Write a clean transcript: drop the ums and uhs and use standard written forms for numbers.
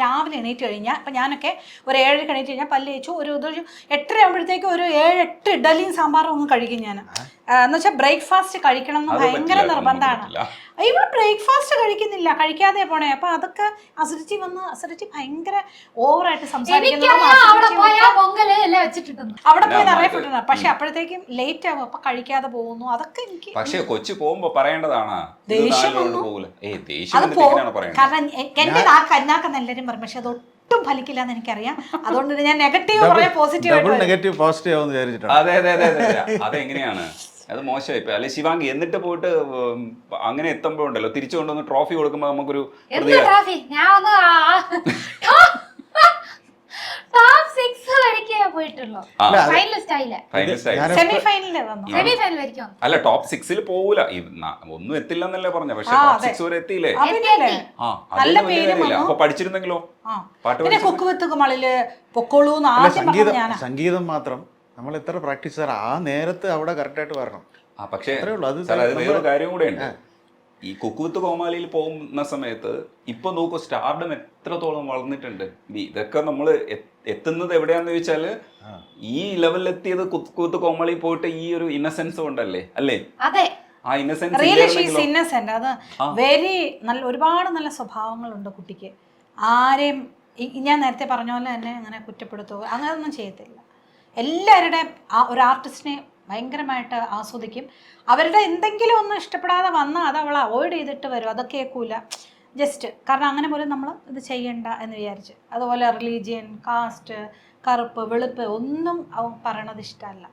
രാവിലെ എണീറ്റ് കഴിഞ്ഞാൽ ഇപ്പം ഞാനൊക്കെ ഒരു 7 എണീറ്റ് കഴിഞ്ഞാൽ പല്ല് തേച്ചു ഒരു 8 ആകുമ്പോഴത്തേക്കും ഒരു 7-8 ഇഡലിയും സാമ്പാറും ഒന്നും കഴിക്കും ഞാൻ. എന്ന് വെച്ചാൽ ബ്രേക്ക്ഫാസ്റ്റ് കഴിക്കണം എന്ന് ഭയങ്കര നിർബന്ധമാണ്. ഇവിടെ ബ്രേക്ക്ഫാസ്റ്റ് കഴിക്കുന്നില്ല, കഴിക്കാതെ പോണേ. അപ്പൊ അതൊക്കെ അസിഡിറ്റി ഭയങ്കര ഓവറായിട്ട് സംസാരിക്കുന്നത്. അവിടെ പോയി നിറയെ ഫുഡ്, പക്ഷെ അപ്പോഴത്തേക്കും ലേറ്റ് ആവും, അപ്പൊ കഴിക്കാതെ പോകുന്നു. അതൊക്കെ എനിക്ക് പക്ഷെ കൊച്ചു പോകുമ്പോ പറയേണ്ടതാണ് ദേഷ്യം അത് പോകും. കാരണം എന്റെ ആ കന്നാക്കെന്ന് എല്ലാരും പറയും, പക്ഷെ അത് ഒട്ടും ഫലിക്കില്ല എന്ന് എനിക്കറിയാം. അതുകൊണ്ട് ഞാൻ നെഗറ്റീവ് പറയാം, പോസിറ്റീവ്. അതെ അതെങ്ങനെയാണ് അത് മോശമായി പോയി. അല്ലെ ശിവാംഗി എന്നിട്ട് പോയിട്ട് അങ്ങനെ എത്തുമ്പോഴുണ്ടല്ലോ തിരിച്ചു കൊണ്ടുവന്ന് ട്രോഫി കൊടുക്കുമ്പോ നമുക്കൊരു അല്ല ടോപ്പ് 6 പോവൂല, ഒന്നും എത്തില്ല എന്നല്ലേ പറഞ്ഞ, പക്ഷെ ടോപ്പ് 6 വരെ എത്തിയില്ലേ. അപ്പൊ പഠിച്ചിരുന്നെങ്കിലോ സംഗീതം മാത്രം നമ്മൾ എത്ര പ്രാക്ടീസ് ചെയ്യാൻ ആ നേരത്ത് അവിടെ കറക്റ്റ് ആയിട്ട് വരണം. പക്ഷേ അത് വേറൊരു കാര്യം കൂടെ ഉണ്ട്. ഈ കുക്ക് വിത്ത് കോമാളിയിൽ പോകുന്ന സമയത്ത് ഇപ്പൊ നോക്കൂ സ്റ്റാർഡം എത്രത്തോളം വളർന്നിട്ടുണ്ട്. ഇതൊക്കെ നമ്മള് എത്തുന്നത് എവിടെയാന്ന് ചോദിച്ചാല് ഈ ലെവലിൽ എത്തിയത് കുക്ക് വിത്ത് കോമാളി പോയിട്ട് ഈ ഒരു ഇന്നസെൻസ് കൊണ്ടല്ലേ, അല്ലേ? ആ ഇന്നസെൻസ് അത് വെരി നല്ല, ഒരുപാട് നല്ല സ്വഭാവങ്ങളുണ്ട് കുട്ടിക്ക്. ആരെയും ഞാൻ നേരത്തെ പറഞ്ഞ പോലെ തന്നെ അങ്ങനെ കുറ്റപ്പെടുത്തുക അങ്ങനെയൊന്നും ചെയ്യത്തില്ല. എല്ലാവരുടെയും ഒരു ആർട്ടിസ്റ്റിനെ ഭയങ്കരമായിട്ട് ആസ്വദിക്കും. അവരുടെ എന്തെങ്കിലും ഒന്നും ഇഷ്ടപ്പെടാതെ വന്നാൽ അത് അവൾ അവോയ്ഡ് ചെയ്തിട്ട് വരും, അതൊക്കെ കേൾക്കൂല. ജസ്റ്റ് കാരണം അങ്ങനെ പോലും നമ്മൾ ഇത് ചെയ്യണ്ട എന്ന് വിചാരിച്ച്. അതുപോലെ റിലീജിയൻ, കാസ്റ്റ്, കറുപ്പ് വെളുപ്പ് ഒന്നും അവൻ പറയണത് ഇഷ്ടമല്ല.